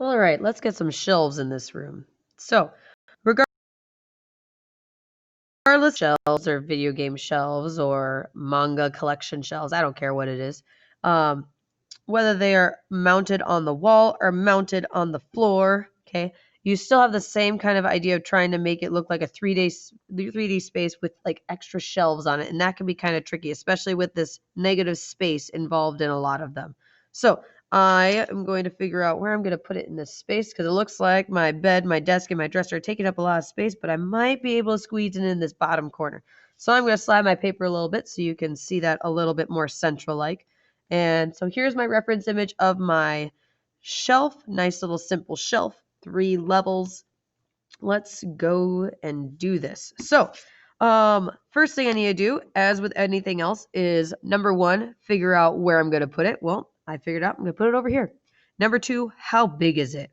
All right, let's get some shelves in this room. So, regardless of shelves or video game shelves or manga collection shelves, I don't care what it is. Whether they are mounted on the wall or mounted on the floor, okay, you still have the same kind of idea of trying to make it look like a 3D space with like extra shelves on it, and that can be kind of tricky, especially with this negative space involved in a lot of them. So I am going to figure out where I'm going to put it in this space because it looks like my bed, my desk, and my dresser are taking up a lot of space, but I might be able to squeeze it in this bottom corner. So I'm going to slide my paper a little bit so you can see that a little bit more central-like. And so here's my reference image of my shelf. Nice little simple shelf, 3 levels. Let's go and do this. So first thing I need to do, as with anything else, is number 1, figure out where I'm going to put it. Well, I figured out I'm going to put it over here. Number 2, how big is it?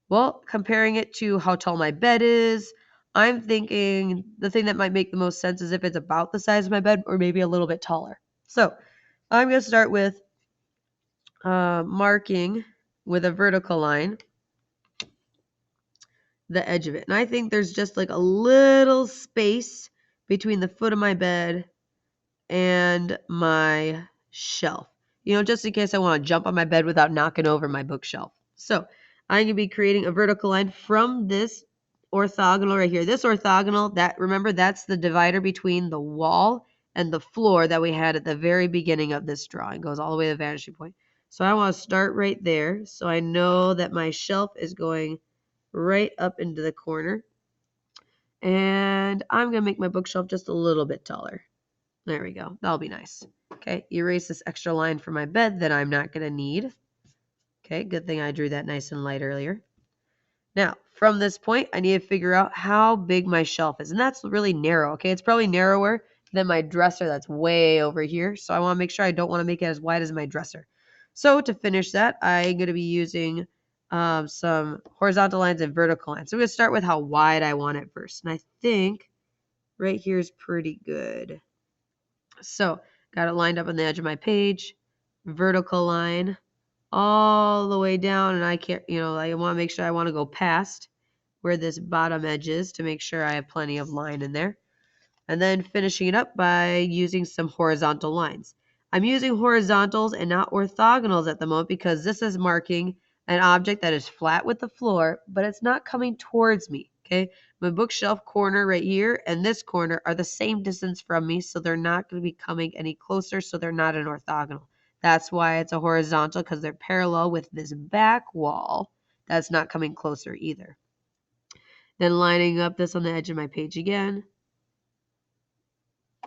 Well, comparing it to how tall my bed is, I'm thinking the thing that might make the most sense is if it's about the size of my bed or maybe a little bit taller. So I'm going to start with marking with a vertical line the edge of it. And I think there's just like a little space between the foot of my bed and my shelf. You know, just in case I want to jump on my bed without knocking over my bookshelf. So I'm going to be creating a vertical line from this orthogonal right here. This orthogonal, remember, that's the divider between the wall and the floor that we had at the very beginning of this drawing. It goes all the way to the vanishing point. So I want to start right there. So I know that my shelf is going right up into the corner. And I'm going to make my bookshelf just a little bit taller. There we go. That'll be nice. Okay, erase this extra line from my bed that I'm not going to need. Okay, good thing I drew that nice and light earlier. Now, from this point, I need to figure out how big my shelf is. And that's really narrow, okay? It's probably narrower than my dresser that's way over here. So I want to make sure I don't want to make it as wide as my dresser. So to finish that, I'm going to be using some horizontal lines and vertical lines. So I'm going to start with how wide I want it first. And I think right here is pretty good. So got it lined up on the edge of my page, vertical line all the way down, and I can't, I want to make sure I want to go past where this bottom edge is to make sure I have plenty of line in there. And then finishing it up by using some horizontal lines. I'm using horizontals and not orthogonals at the moment because this is marking an object that is flat with the floor, but it's not coming towards me, okay? My bookshelf corner right here and this corner are the same distance from me, so they're not going to be coming any closer, so they're not an orthogonal. That's why it's a horizontal, because they're parallel with this back wall that's not coming closer either. Then lining up this on the edge of my page again,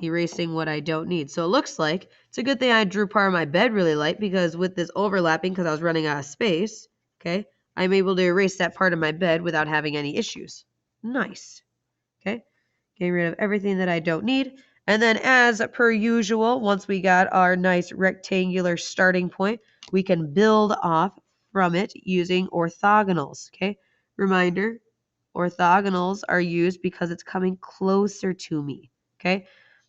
erasing what I don't need. So it looks like it's a good thing I drew part of my bed really light, because with this overlapping, because I was running out of space, okay, I'm able to erase that part of my bed without having any issues. Nice. Okay, getting rid of everything that I don't need. And then as per usual, once we got our nice rectangular starting point, we can build off from it using orthogonals, okay? Reminder, orthogonals are used because it's coming closer to me, okay?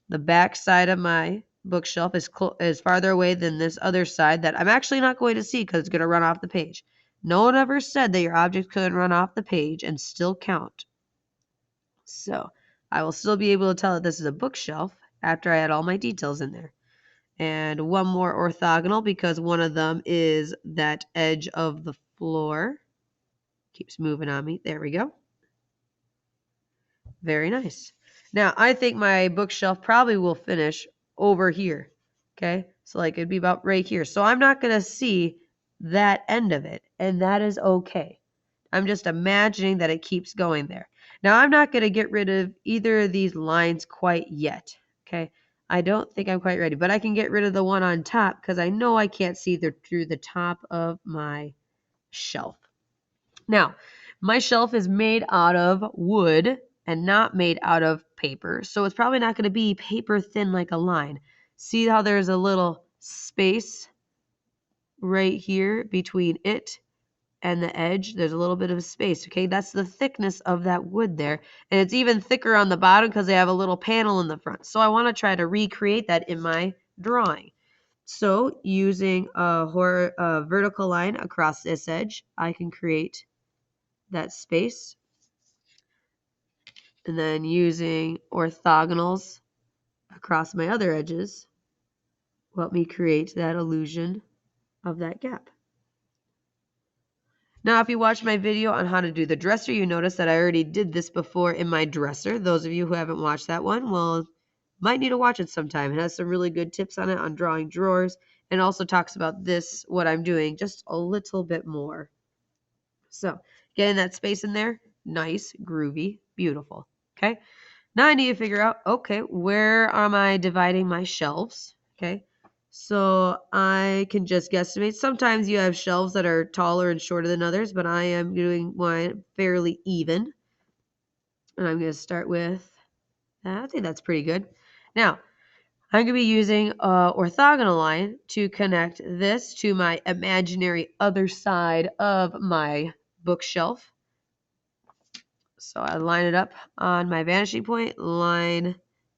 The back side of my bookshelf is farther away than this other side that I'm actually not going to see because it's going to run off the page. No one ever said that your object couldn't run off the page and still count. So I will still be able to tell that this is a bookshelf after I add all my details in there. And one more orthogonal because one of them is that edge of the floor. Keeps moving on me. There we go. Very nice. Now, I think my bookshelf probably will finish over here. Okay? So like it'd be about right here. So I'm not going to see that end of it, and that is okay. I'm just imagining that it keeps going there. Now, I'm not going to get rid of either of these lines quite yet, okay? I don't think I'm quite ready, but I can get rid of the one on top because I know I can't see through the top of my shelf. Now, my shelf is made out of wood and not made out of paper, so it's probably not going to be paper thin like a line. See how there's a little space right here between it and the edge? There's a little bit of space, okay? That's the thickness of that wood there. And it's even thicker on the bottom because they have a little panel in the front. So I want to try to recreate that in my drawing. So using a vertical line across this edge, I can create that space. And then using orthogonals across my other edges will help me create that illusion of that gap. Now, if you watch my video on how to do the dresser, you notice that I already did this before in my dresser. Those of you who haven't watched that one, well, might need to watch it sometime. It has some really good tips on it on drawing drawers, and also talks about this, what I'm doing, just a little bit more. So, getting that space in there, nice, groovy, beautiful. Okay. Now I need to figure out, okay, where am I dividing my shelves? Okay. So I can just guesstimate. Sometimes you have shelves that are taller and shorter than others, but I am doing mine fairly even. And I'm going to start with that. I think that's pretty good. Now, I'm going to be using an orthogonal line to connect this to my imaginary other side of my bookshelf. So I line it up on my vanishing point, line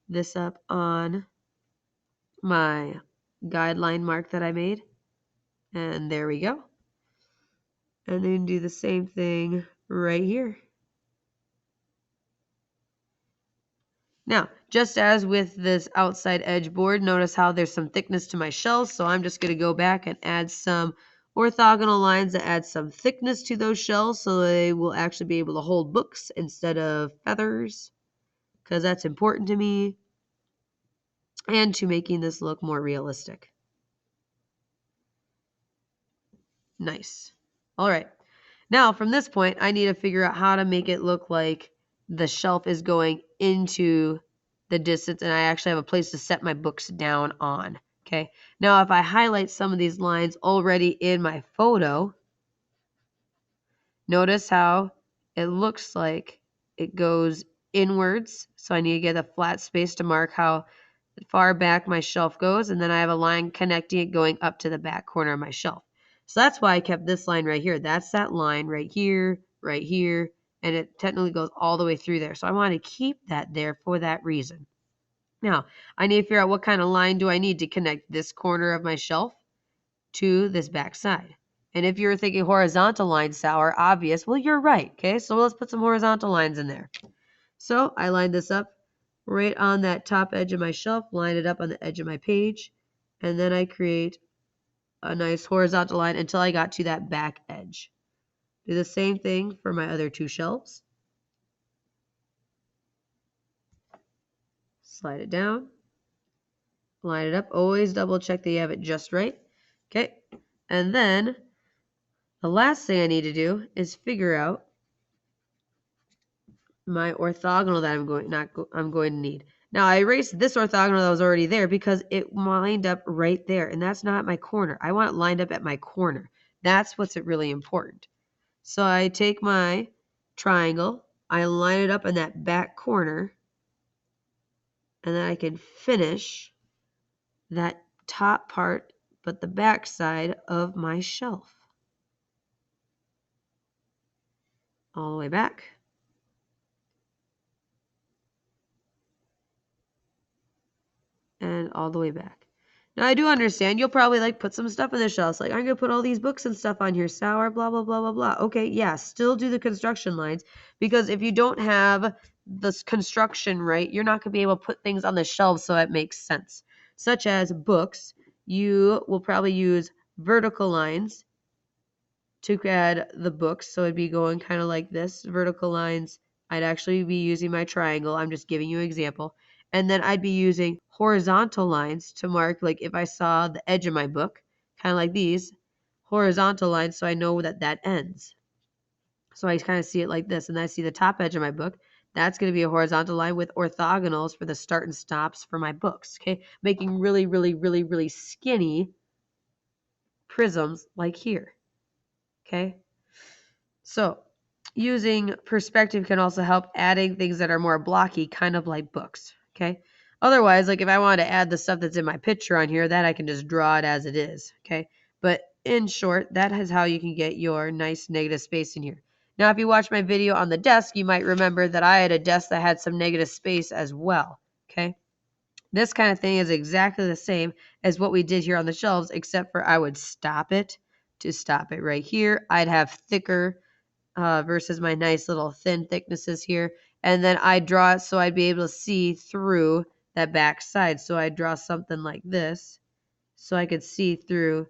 this up on my guideline mark that I made. And there we go. And then do the same thing right here. Now, just as with this outside edge board, notice how there's some thickness to my shells. So I'm just going to go back and add some orthogonal lines that add some thickness to those shells so they will actually be able to hold books instead of feathers, because that's important to me, and to making this look more realistic. Nice. All right. Now, from this point, I need to figure out how to make it look like the shelf is going into the distance, and I actually have a place to set my books down on. Okay. Now, if I highlight some of these lines already in my photo, notice how it looks like it goes inwards. So I need to get a flat space to mark how far back my shelf goes, and then I have a line connecting it going up to the back corner of my shelf. So that's why I kept this line right here. That's that line right here, and it technically goes all the way through there. So I want to keep that there for that reason. Now, I need to figure out what kind of line do I need to connect this corner of my shelf to this back side. And if you're thinking horizontal lines are obvious, well, you're right, okay? So let's put some horizontal lines in there. So I lined this up right on that top edge of my shelf, line it up on the edge of my page, and then I create a nice horizontal line until I got to that back edge. Do the same thing for my other two shelves. Slide it down, line it up, always double check that you have it just right. Okay, and then the last thing I need to do is figure out my orthogonal that I'm going to need. Now I erased this orthogonal that was already there because it lined up right there, and that's not my corner. I want it lined up at my corner. That's what's really important. So I take my triangle, I line it up in that back corner, and then I can finish that top part, but the back side of my shelf. All the way back. And all the way back. Now I do understand you'll probably like put some stuff in the shelves, like I'm gonna put all these books and stuff on here, sour, blah blah blah blah blah. Okay, yeah, still do the construction lines, because if you don't have this construction right, you're not gonna be able to put things on the shelves so it makes sense. Such as books, you will probably use vertical lines to add the books, so it'd be going kind of like this, vertical lines. I'd actually be using my triangle. I'm just giving you an example. And then I'd be using horizontal lines to mark, like if I saw the edge of my book, kind of like these, horizontal lines, so I know that that ends. So I kind of see it like this, and I see the top edge of my book. That's going to be a horizontal line with orthogonals for the start and stops for my books, okay? Making really, really, really, really skinny prisms like here, okay? So using perspective can also help adding things that are more blocky, kind of like books, okay? Otherwise, like if I wanted to add the stuff that's in my picture on here, that I can just draw it as it is, okay? But in short, that is how you can get your nice negative space in here. Now, if you watch my video on the desk, you might remember that I had a desk that had some negative space as well, okay? This kind of thing is exactly the same as what we did here on the shelves, except for I would stop it to stop it right here. I'd have thicker versus my nice little thin thicknesses here. And then I draw it so I'd be able to see through that back side. So I draw something like this so I could see through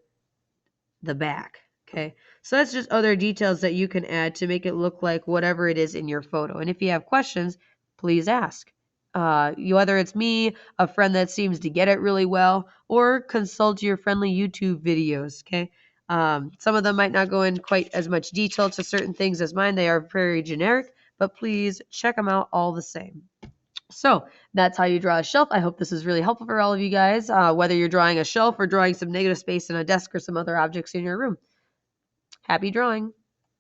the back. Okay, so that's just other details that you can add to make it look like whatever it is in your photo. And if you have questions, please ask. Whether it's me, a friend that seems to get it really well, or consult your friendly YouTube videos. Okay, some of them might not go in quite as much detail to certain things as mine. They are very generic, but please check them out all the same. So that's how you draw a shelf. I hope this is really helpful for all of you guys, whether you're drawing a shelf or drawing some negative space in a desk or some other objects in your room. Happy drawing!